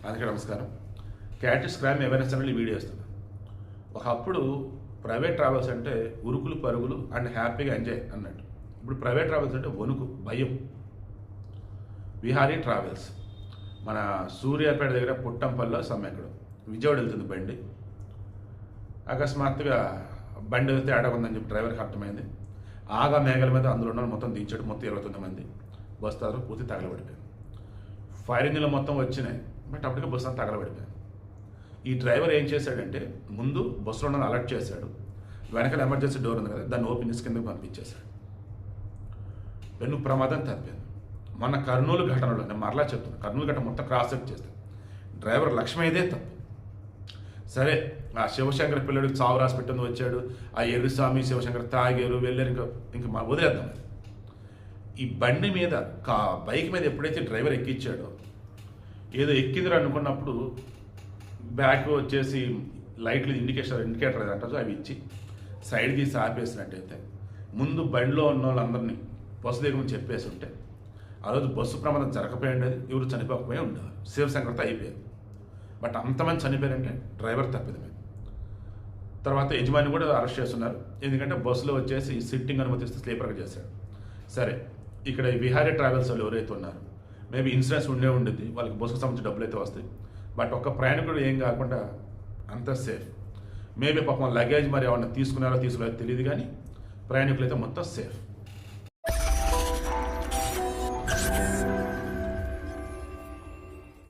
అందుకే నమస్కారం. క్యాటిస్ crime awareness channel video ఇస్తున్నాను. ఒకప్పుడు ప్రైవేట్ ట్రావెల్స్ అంటే ఉరుకులు పరుగులు అండ్ హ్యాపీగా ఎంజాయ్ అన్నట్టు. ఇప్పుడు ప్రైవేట్ ట్రావెల్స్ అంటే వణుకు, భయం. విహారీ ట్రావెల్స్ మన సూర్యాపేట దగ్గర పుట్టంపల్లిలో ఎక్కడు విజయవాడ వెళ్తుంది బండి. అకస్మాత్తుగా బండి అయితే తేడా ఉందని చెప్పి డ్రైవర్కి అర్థమైంది. ఆగా మేఘల మీద అందులో ఉన్న మొత్తం దించాడు. మొత్తం 29 మంది బస్తాలు పూర్తి తగలబడిపోయింది. ఫైర్ ఇంజిన్లు మొత్తం వచ్చినాయి, బట్ అప్పటికే బస్సు అంతా తగలబడిపోయింది. ఈ డ్రైవర్ ఏం చేశాడంటే ముందు బస్సులో ఉన్న అలర్ట్ చేశాడు. వెనకాల ఎమర్జెన్సీ డోర్ ఉంది కదా, దాన్ని ఓపెన్ చేసి కిందకి పంపించేశాడు. పెను ప్రమాదం తప్పింది. మన కర్నూలు ఘటనలో నేను మరలా చెప్తాను, కర్నూలు ఘటన మొత్తం క్రాస్ చెక్ చేస్తాను. డ్రైవర్ లక్ష్యం ఇదే తప్పు. సరే, ఆ శివశంకర్ పిల్లడికి చావు రాసి పెట్టింది వచ్చాడు, ఆ ఎర్రిస్వామి శివశంకర్ తాగారు వెళ్ళారు, ఇంకా వదిలేద్దాం. ఈ బండి మీద బైక్ మీద ఎప్పుడైతే డ్రైవర్ ఎక్కించాడో, ఏదో ఎక్కిందిరా అనుకున్నప్పుడు బ్యాక్ వచ్చేసి లైట్లు ఇండికేటర్ అంటారు, అవి ఇచ్చి సైడ్ తీసి ఆపేసినట్టయితే ముందు బండిలో ఉన్న వాళ్ళందరినీ బస్సు దగ్గర చెప్పేసి ఉంటే ఆ రోజు బస్సు ప్రమాదం జరగపోయి ఉండేది, ఎవరు చనిపోకపోయి ఉండేవారు. శివశంకర్తో అయిపోయారు. బట్ అంతమంది చనిపోయారంటే డ్రైవర్ తప్పిదమే. తర్వాత యజమాని కూడా అరెస్ట్ చేస్తున్నారు, ఎందుకంటే బస్సులో వచ్చేసి సిట్టింగ్ అనుమతిస్తే స్లీపర్గా చేశాడు. సరే, ఇక్కడ విహారీ ట్రావెల్స్ వాళ్ళు ఎవరైతే ఉన్నారో మేబీ ఇన్సూరెన్స్ ఉండేది, వాళ్ళకి బస్సుకు సంబంధించి డబ్బులు అయితే వస్తాయి. బట్ ఒక్క ప్రయాణికుడు ఏం కాకుండా అంత సేఫ్. మేబీ పాపం లగేజ్ మరి ఏమన్నా తీసుకున్నారో తీసుకోలేదో తెలియదు, కానీ ప్రయాణికులు అయితే మొత్తం సేఫ్.